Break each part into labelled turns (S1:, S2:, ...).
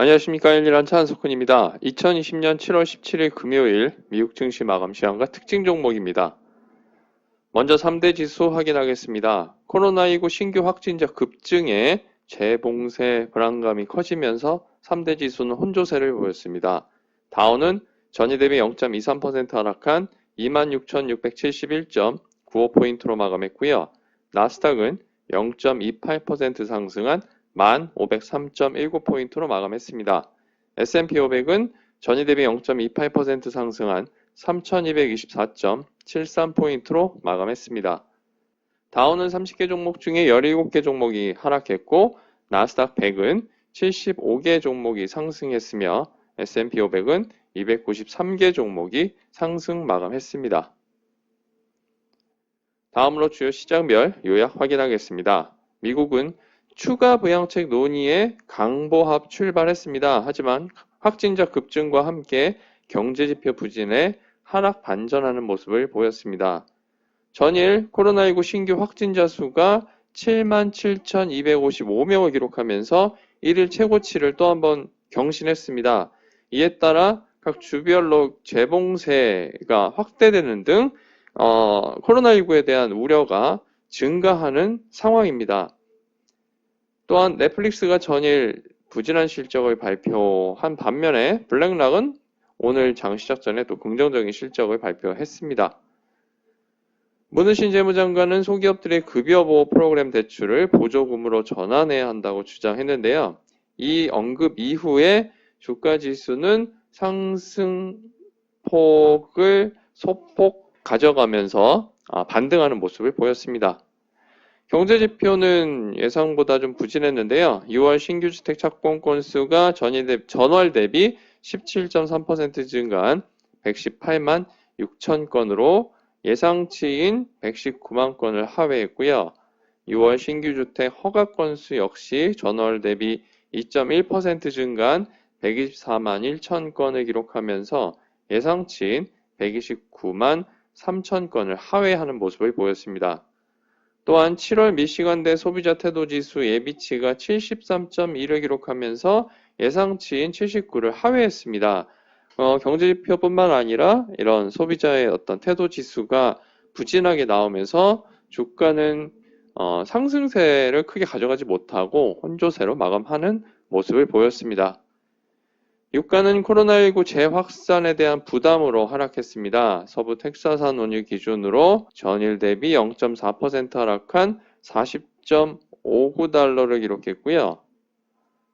S1: 안녕하십니까. 일일한 차한석훈입니다. 2020년 7월 17일 금요일 미국 증시 마감 시황과 특징 종목입니다. 먼저 3대 지수 확인하겠습니다. 코로나19 신규 확진자 급증에 재봉쇄 불안감이 커지면서 3대 지수는 혼조세를 보였습니다. 다우는 전일 대비 0.23% 하락한 26,671.95포인트로 마감했고요. 나스닥은 0.28% 상승한 1,503.19포인트로 마감했습니다. S&P 500은 전일 대비 0.28% 상승한 3,224.73포인트로 마감했습니다. 다우는 30개 종목 중에 17개 종목이 하락했고 나스닥 100은 75개 종목이 상승했으며 S&P 500은 293개 종목이 상승 마감했습니다. 다음으로 주요 시장별 요약 확인하겠습니다. 미국은 추가 부양책 논의에 강보합 출발했습니다. 하지만 확진자 급증과 함께 경제지표 부진에 하락 반전하는 모습을 보였습니다. 전일 코로나19 신규 확진자 수가 77,255명을 기록하면서 1일 최고치를 또 한 번 경신했습니다. 이에 따라 각 주별로 재봉쇄가 확대되는 등 코로나19에 대한 우려가 증가하는 상황입니다. 또한 넷플릭스가 전일 부진한 실적을 발표한 반면에 블랙락은 오늘 장 시작 전에 또 긍정적인 실적을 발표했습니다. 문우신 재무장관은 소기업들의 급여보호 프로그램 대출을 보조금으로 전환해야 한다고 주장했는데요. 이 언급 이후에 주가지수는 상승폭을 소폭 가져가면서 반등하는 모습을 보였습니다. 경제지표는 예상보다 좀 부진했는데요. 6월 신규 주택 착공 건수가 전월 대비 17.3% 증가한 118만 6천 건으로 예상치인 119만 건을 하회했고요. 6월 신규 주택 허가 건수 역시 전월 대비 2.1% 증가한 124만 1천 건을 기록하면서 예상치인 129만 3천 건을 하회하는 모습을 보였습니다. 또한 7월 미시간대 소비자 태도지수 예비치가 73.1을 기록하면서 예상치인 79를 하회했습니다. 경제지표뿐만 아니라 이런 소비자의 어떤 태도지수가 부진하게 나오면서 주가는 상승세를 크게 가져가지 못하고 혼조세로 마감하는 모습을 보였습니다. 유가는 코로나19 재확산에 대한 부담으로 하락했습니다. 서부 텍사산 원유 기준으로 전일 대비 0.4% 하락한 40.59달러를 기록했고요.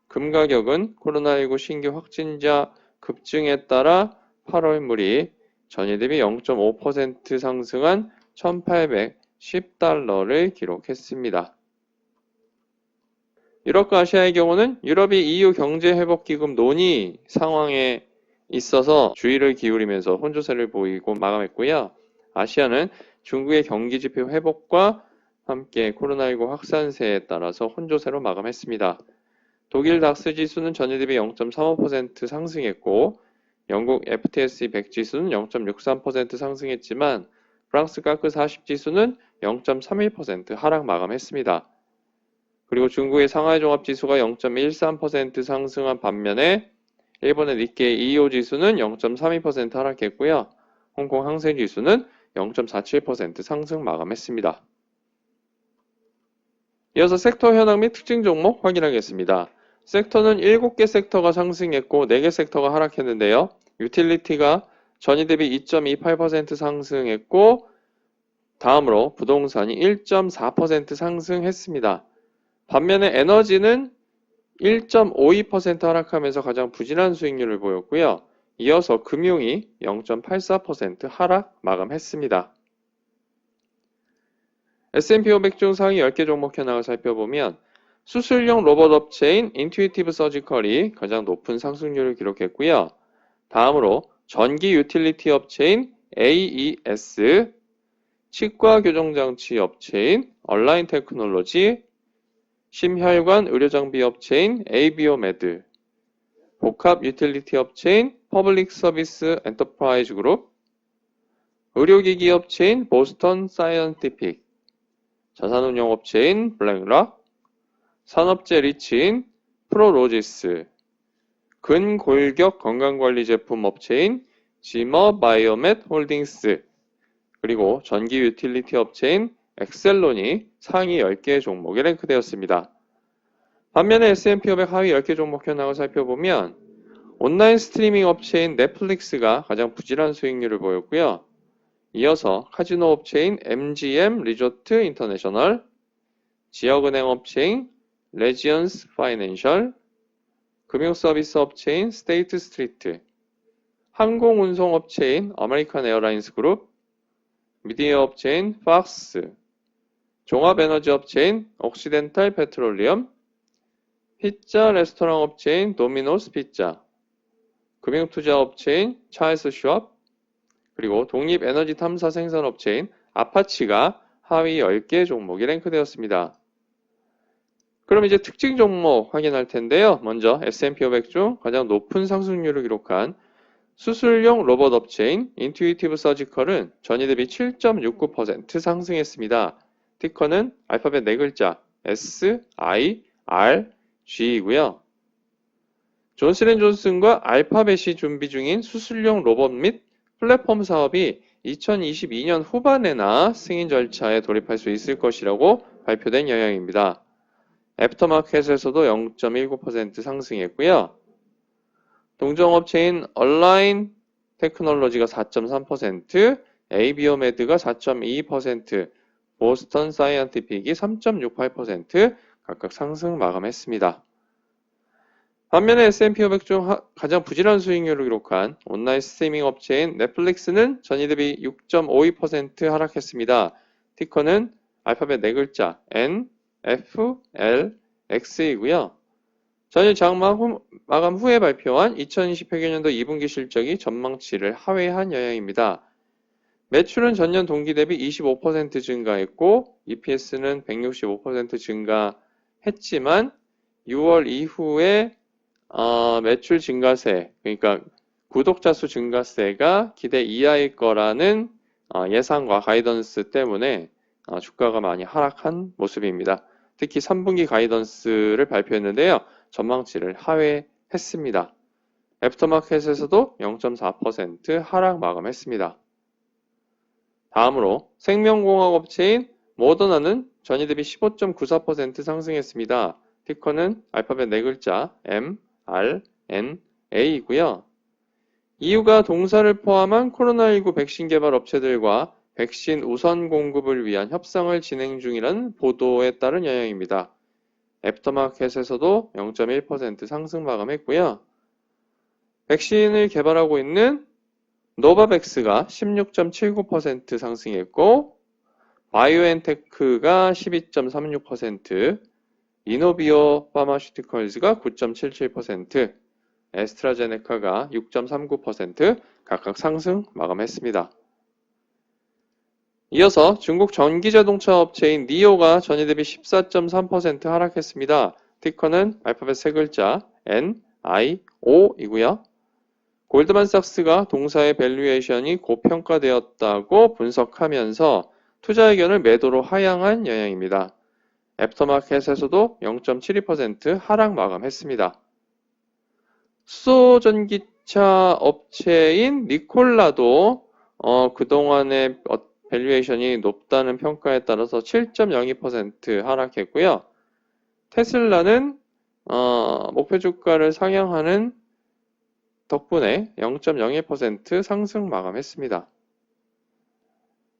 S1: 금 가격은 코로나19 신규 확진자 급증에 따라 8월 물이 전일 대비 0.5% 상승한 1,810달러를 기록했습니다. 유럽과 아시아의 경우는 유럽이 EU 경제회복기금 논의 상황에 있어서 주의를 기울이면서 혼조세를 보이고 마감했고요. 아시아는 중국의 경기지표 회복과 함께 코로나19 확산세에 따라서 혼조세로 마감했습니다. 독일 닥스 지수는 전일 대비 0.35% 상승했고 영국 FTSE 100 지수는 0.63% 상승했지만 프랑스 카크 40 지수는 0.31% 하락 마감했습니다. 그리고 중국의 상하이 종합지수가 0.13% 상승한 반면에 일본의 니케이 25 지수는 0.32% 하락했고요. 홍콩 항생지수는 0.47% 상승 마감했습니다. 이어서 섹터 현황 및 특징 종목 확인하겠습니다. 섹터는 7개 섹터가 상승했고 4개 섹터가 하락했는데요. 유틸리티가 전일 대비 2.28% 상승했고 다음으로 부동산이 1.4% 상승했습니다. 반면에 에너지는 1.52% 하락하면서 가장 부진한 수익률을 보였고요. 이어서 금융이 0.84% 하락 마감했습니다. S&P 500 중 상위 10개 종목 현황을 살펴보면 수술용 로봇 업체인 인투이티브 서지컬이 가장 높은 상승률을 기록했고요. 다음으로 전기 유틸리티 업체인 AES, 치과 교정장치 업체인 얼라인 테크놀로지, 심혈관 의료장비 업체인 에이비오메드, 복합 유틸리티 업체인 퍼블릭 서비스 엔터프라이즈 그룹, 의료기기 업체인 보스턴 사이언티픽, 자산운용 업체인 블랙락, 산업재 리치인 프로로지스, 근골격 건강관리 제품 업체인 지머 바이오멧 홀딩스, 그리고 전기 유틸리티 업체인 엑셀론이 상위 10개 종목에 랭크되었습니다. 반면에 S&P 500 하위 10개 종목 현황을 살펴보면 온라인 스트리밍 업체인 넷플릭스가 가장 부실한 수익률을 보였고요. 이어서 카지노 업체인 MGM 리조트 인터내셔널, 지역은행 업체인 레지언스 파이낸셜, 금융서비스 업체인 스테이트 스트리트, 항공운송 업체인 아메리칸 에어라인스 그룹, 미디어 업체인 팍스, 종합에너지 업체인 옥시덴탈 페트롤리엄, 피자 레스토랑 업체인 도미노스 피자, 금융투자 업체인 찰스 슈왑, 그리고 독립에너지 탐사 생산 업체인 아파치가 하위 10개 종목이 랭크되었습니다. 그럼 이제 특징 종목 확인할 텐데요. 먼저 S&P 500 중 가장 높은 상승률을 기록한 수술용 로봇 업체인 인투이티브 서지컬은 전일 대비 7.69% 상승했습니다. 티커는 알파벳 4글자 S, I, R, G이고요. 존슨앤존슨과 알파벳이 준비 중인 수술용 로봇 및 플랫폼 사업이 2022년 후반에나 승인 절차에 돌입할 수 있을 것이라고 발표된 영향입니다. 애프터마켓에서도 0.19% 상승했고요. 동종업체인 얼라인 테크놀로지가 4.3%, 에이비오메드가 4.22%, 보스턴 사이언티픽이 3.68% 각각 상승 마감했습니다. 반면에 S&P 500 중 가장 부실한 수익률을 기록한 온라인 스트리밍 업체인 넷플릭스는 전일 대비 6.52% 하락했습니다. 티커는 알파벳 4글자 N, F, L, X이고요. 전일 마감 후에 발표한 2020 회계연도 2분기 실적이 전망치를 하회한 영향입니다. 매출은 전년 동기 대비 25% 증가했고 EPS는 165% 증가했지만 6월 이후에 매출 증가세, 그러니까 구독자 수 증가세가 기대 이하일 거라는 예상과 가이던스 때문에 주가가 많이 하락한 모습입니다. 특히 3분기 가이던스를 발표했는데요. 전망치를 하회했습니다. 애프터마켓에서도 0.4% 하락 마감했습니다. 다음으로 생명공학 업체인 모더나는 전일 대비 15.94% 상승했습니다. 티커는 알파벳 4글자 M, R, N, A이고요. EU가 동사를 포함한 코로나19 백신 개발 업체들과 백신 우선 공급을 위한 협상을 진행 중이라는 보도에 따른 영향입니다. 애프터마켓에서도 0.1% 상승 마감했고요. 백신을 개발하고 있는 노바백스가 16.79% 상승했고 바이오엔테크가 12.36%, 이노비오 파마슈티컬즈가 9.77%, 에스트라제네카가 6.39% 각각 상승 마감했습니다. 이어서 중국 전기자동차 업체인 니오가 전일 대비 14.3% 하락했습니다. 티커는 알파벳 3글자 N, I, O이고요. 골드만삭스가 동사의 밸류에이션이 고평가되었다고 분석하면서 투자 의견을 매도로 하향한 영향입니다. 애프터마켓에서도 0.72% 하락 마감했습니다. 수소전기차 업체인 니콜라도 그동안의 밸류에이션이 높다는 평가에 따라서 7.02% 하락했고요. 테슬라는 목표 주가를 상향하는 덕분에 0.01% 상승 마감했습니다.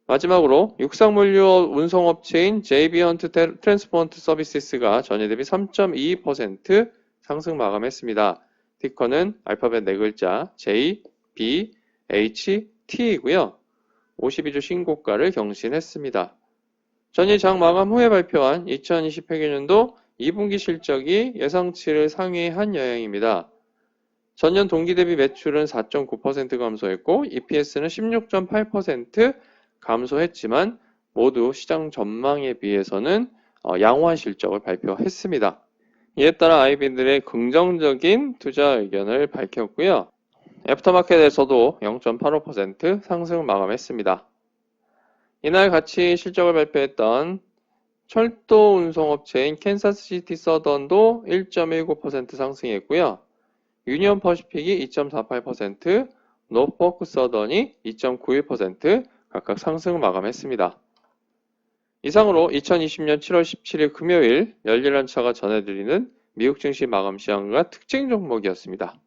S1: 마지막으로 육상물류 운송업체인 JB헌트 트랜스포먼트 서비스가 전일 대비 3.22% 상승 마감했습니다. 티커는 알파벳 4글자 J, B, H, T이고요. 52주 신고가를 경신했습니다. 전일 장 마감 후에 발표한 2020 회계연도 2분기 실적이 예상치를 상회한 영향입니다. 전년 동기 대비 매출은 4.9% 감소했고 EPS는 16.8% 감소했지만 모두 시장 전망에 비해서는 양호한 실적을 발표했습니다. 이에 따라 아이비들의 긍정적인 투자 의견을 밝혔고요. 애프터마켓에서도 0.85% 상승 마감했습니다. 이날 같이 실적을 발표했던 철도 운송업체인 캔사스시티 서던도 1.19% 상승했고요. 유니언 퍼시픽이 2.48%, 노포크 서던이 2.91% 각각 상승 마감했습니다. 이상으로 2020년 7월 17일 금요일 열일한 차가 전해드리는 미국 증시 마감 시황과 특징 종목이었습니다.